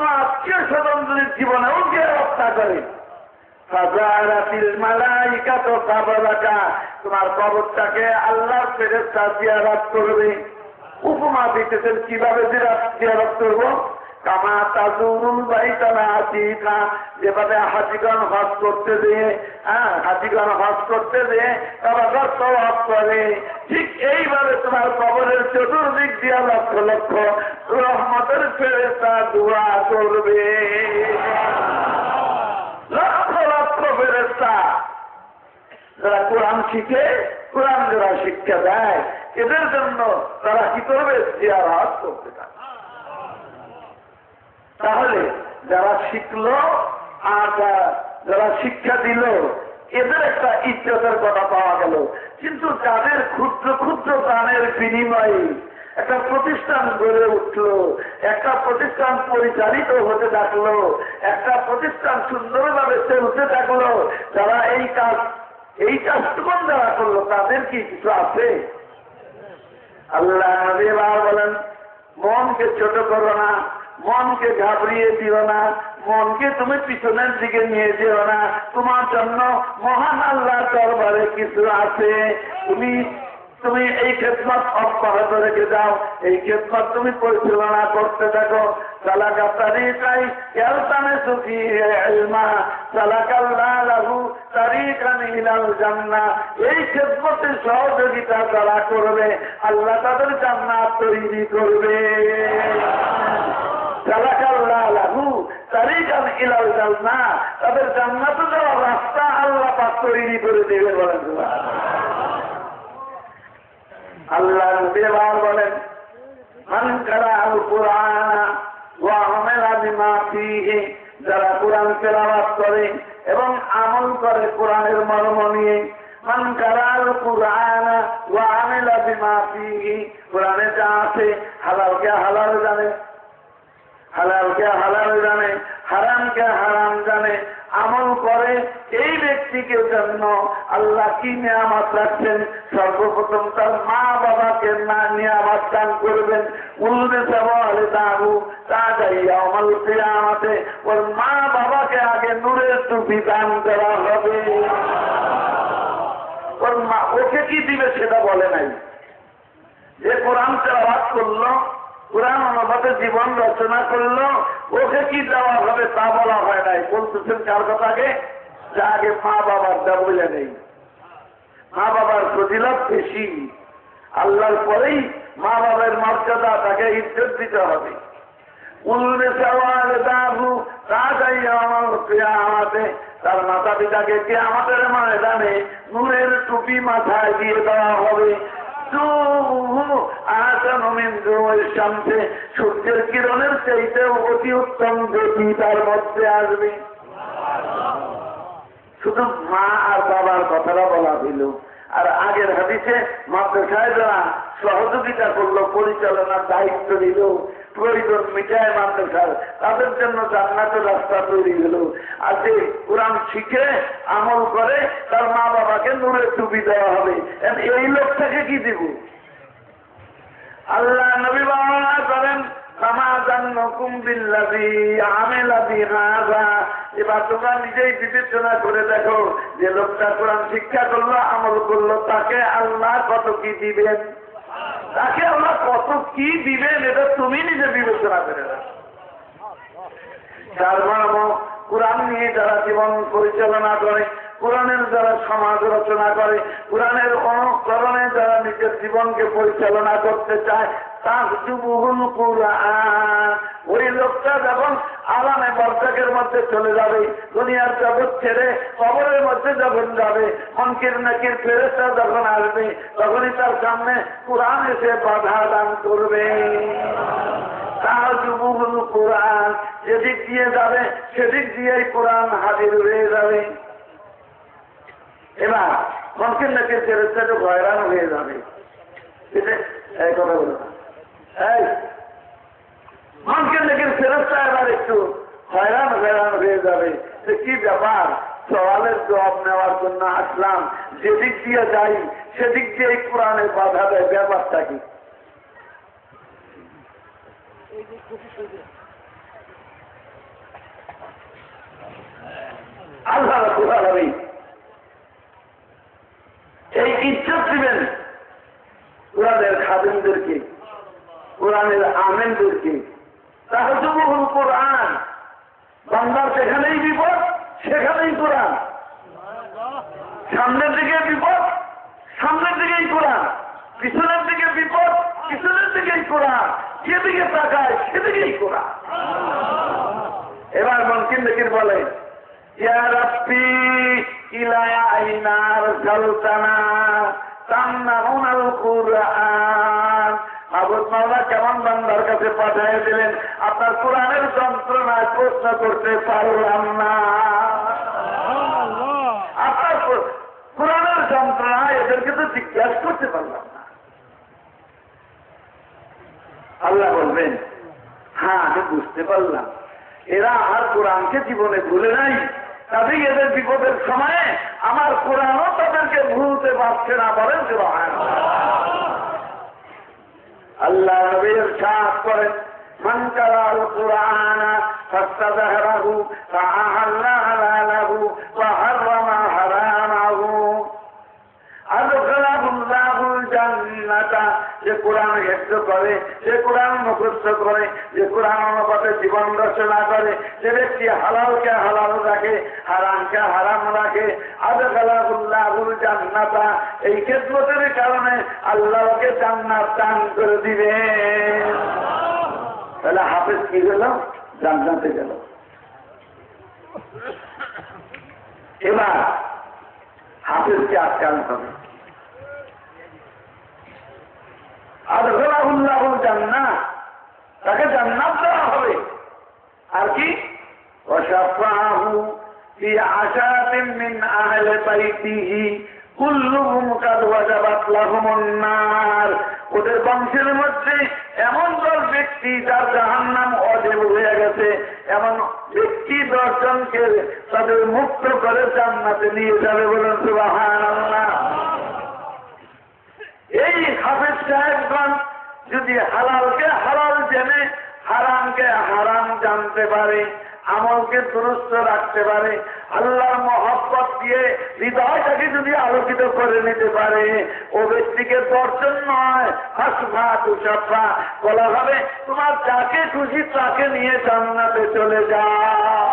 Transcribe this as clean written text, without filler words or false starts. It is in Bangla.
কোনো আত্মীয় স্বজন যদি জীবনেও কে হত্যা করে, তোমার কবরটাকে আল্লাহর ফেরেশতা জিয়ারত করবে। উপমা দিতেছেন কিভাবে জিয়ারত করবো, কামা তাজুরুল বাইতালা আতিকা, যেভাবে হাজিগণ হজ করতে দিয়ে, হাজিগণ হজ করতে দিয়ে কাবার তওয়াফ করে, ঠিক এইভাবে তোমার কবরের চতুর্দিক দিয়া লক্ষ লক্ষ রহমতের ফেরেশতা দোয়া করবে। লক্ষ লক্ষ ফেরেশতা যারা কোরআন শিখে, কোরআন যারা শিক্ষা দেয়, এদের জন্য তারা কি করবে, জিয়ারত করতে থাকে। তাহলে যারা শিখলো আর যারা শিক্ষা দিল, এদের একটা ইজ্জতের কথা পাওয়া গেল। কিন্তু যাদের ক্ষুদ্র ক্ষুদ্র দানের বিনিময়ে একটা প্রতিষ্ঠান গড়ে উঠলো, একটা প্রতিষ্ঠান পরিচালিত হতে থাকলো, একটা প্রতিষ্ঠান সুন্দরভাবে চলতে থাকলো, যারা এই কাজটুকুন যারা করলো, তাদের কি কিছু আছে? আল্লাহ নবী বলেন, মনকে ছোট করো না, মনকে ঘাবড়িয়ে দিও না, মনকে তুমি পিছনের দিকে নিয়ে যেও না। তোমার জন্য মহান আল্লাহর দরবারে কিছু আছে। তুমি এই খেদমত অব্যাহত রেখে দাও, এই খেদমত তুমি পরিচালনা করতে থাকো। সালাকা তারিকাই ইয়ালতামে সুফি ইলমা সালাকাল্লাহ লাহু তারিকান ইলাল জান্নাহ। এই খেদমতের সহযোগিতা যারা করবে, আল্লাহ তাদের জান্নাত তৈরি করবে। সালাকাল্লাহ লাহু তারিকান ইলাল জান্নাহ, তাদের জান্নাতে যাওয়ার রাস্তা আল্লাহ পাক তৈরি করে দেবে। বলেন সুবহানাল্লাহ। আল্লাহ দেবার বলেন, মান কারাআল কুরআনা ওয়া আমালা বিমা ফীহি, যারা কোরআন তেলাওয়াত করে এবং আমল করে কোরআনের মর্ম নিয়ে। মান কারাআল কুরআনা ওয়া আমালা বিমা ফীহি, কোরআনে যা আছে হালালকে হালাল জানে, হালালকে হালাল জানে, হারামকে হারাম জানে, আমল করে, এই ব্যক্তিকে জন্য আল্লাহ কি নিয়ামত রাখছেন? সর্বপ্রথম তার মা বাবাকে নিয়ামত দান করবেন। উলবে সওয়ালে দাহু তা যাইয়া আমল কিয়ামতে ওর মা বাবাকে আগে নূরের টুপি দান করা হবে। ওর মা ওকে কি দিবে সেটা বলে নাই। যে কোরআন তেলাওয়াত করলো, কোরআন অনুপাতে জীবন রচনা করলো, ওকে কি দেওয়া হবে তা বলা হয় নাই। বলতেছেন কার কথাকে? যা আগে মা বাবার দেবলে নেই। মা বাবার ফজিলত বেশি, আল্লাহর পরেই মা বাবার মর্যাদা, তাকে ইজ্জত দিতে হবে। উলবে সওয়ালে দাহু তা যাইয়া আমল কিয়ামতে, তার মাতা পিতাকে কিয়ামতের ময়দানে নূরের টুপি মাথায় দিয়ে দেওয়া হবে। সূর্যের কিরণের চাইতে অতি উত্তম জ্যোতি তার মধ্যে আসবে। শুধু মা আর বাবার কথাটা বলা হইল। আর আগের হাদিসে মাদ্রাসায় যারা সহযোগিতা করলো, পরিচালনার দায়িত্ব দিল, প্রয়োজন মিটায় মাদ্রাসার, তাদের জন্য জান্নাতের রাস্তা তৈরি হলো। আর যে কোরআন শিখে আমল করে, তার মা বাবাকে নূরের টুপি দেওয়া হবে। এই লোকটাকে কি দিব? আল্লাহ নবী বর্ণনা করেন, এবার তোমরা নিজেই বিবেচনা করে দেখো, যে লোকটা কোরআন শিক্ষা করলো, আমল করলো, তাকে আল্লাহ কত কি দিবেন, তাকে আল্লাহ কত কি দিবেন, এটা তুমি নিজে বিবেচনা করে দেখো। যার মর্ম কোরআন নিয়ে যারা জীবন পরিচালনা করে, কোরআনের যারা সমাজ রচনা করে, কোরআনের অনুকরণে যারা নিজের জীবনকে পরিচালনা করতে চায়, তার যুবহুল কোরআন, ওই লোকটা যখন আলামে বর্ষকের মধ্যে চলে যাবে, দুনিয়ার জগৎ ছেড়ে কবরের মধ্যে যখন যাবে, মনকির নাকির ফেরেশতা যখন আসবে, তখনই তার সামনে কোরআন এসে বাধা দান করবে। তার যুবহুল কোরআন, যেদিক দিয়ে যাবে সেদিক দিয়েই কোরআন হাজির হয়ে যাবে। এবার মনকির নাকির ফেরেশতা তো হয়রান হয়ে যাবে। এই কথা বলো, এই মনকির নাকির ফেরেশতা এবার একটু হয়রান হয়ে যাবে, যে কি ব্যাপার, সওয়ালের জবাব নেওয়ার জন্য আসলাম, যেদিক দিয়ে যাই সেদিক দিয়ে কোরআনে বাধা দেয়, ব্যাপারটা কি? আল্লাহ রাব্বুল আলামিন এই ইজ্জত দিবেন কোরআনের খাদেমদেরকে, কোরআনের আমেনদেরকে। তাহজুবুল কোরআন, বান্দার যেখানেই বিপদ সেখানেই কোরআন, সামনের দিকে বিপদ সামনের দিকেই কোরআন, পিছনের দিকে বিপদ পিছনের দিকেই কোরআন, যেদিকে তাকায় সেদিকেই কোরআন। এবার মনকিন দেখির বলে, ইয়া রাব্বি ইলা আইনা আরসালতানা তামনাউনাল কুরআন। মাবুদ মাওলা কেমন বান্দার কাছে পাঠিয়ে দিলেন, আপনার কোরআনের যন্ত্রণায় প্রশ্ন করতে পারলাম না। আপনার কোরআনের যন্ত্রণায় এদেরকে তো জিজ্ঞাসা করতে পারলাম না। আল্লাহ বলবেন, হ্যাঁ আমি বুঝতে পারলাম, এরা আর কোরআনকে জীবনে ভুলে নাই, কাজেই এদের বিপদের সময়ে আমার কোরআনও তাদেরকে ভুলতে পারছে না। বলেন সুবহানাল্লাহ। আল্লাহ নবী ইরশাদ করেন, মান কারাল কুরআন ফাস্তাযহারাহু ফাআহাল্লা হালালাহু ওয়া হারামা হারামাহু আদখালাহুল্লাহুল জান্নাতা। যে কোরআন হেফজ করে, যে কোরআন মুখস্থ করে, যে কোরআন অনুপাতে জীবন রচনা করে, যে ব্যক্তি হালালকে হালাল রাখে, হারামকে হারাম রাখে, আদখালাহুল্লাহুল জান্নাতা। এই খেদমতের কারণে আল্লাহকে জান্নাত দান করে দিবে। তাহলে হাফেজ কি গেল? জান্নাতে গেল। এবার হাফেজকে আটকানো হবে। আদখালাহুল্লাহুল জান্নাত, তাকে জান্নাত দেওয়া হবে। আর কি? ওয়াশাফাহু ফি আশাতিন মিন আহলি বাইতিহি কুল্লুহুম কাদ ওয়াজাবাত লাহুমুন নার। ওদের বংশের মধ্যে এমন 10 ব্যক্তি যার জাহান্নাম ওয়াজিব হয়ে গেছে, এমন ব্যক্তি 10 জনকে তাদের মুক্ত করে জান্নাতে নিয়ে যাবে। বলেন সুবহানাল্লাহ। এই হাফেজ সাহেবগণ যদি হালালকে হালাল জেনে, হারামকে হারাম জানতে পারে, আমলকে দুরুস্ত রাখতে পারে, আল্লাহর মহব্বত দিয়ে হৃদয়টাকে যদি আলোকিত করে নিতে পারে, ও ব্যক্তিকে দর্শন নয় হাসফা তুষাফা বলা হবে, তোমার যাকে খুশি তাকে নিয়ে জান্নাতে চলে যাও।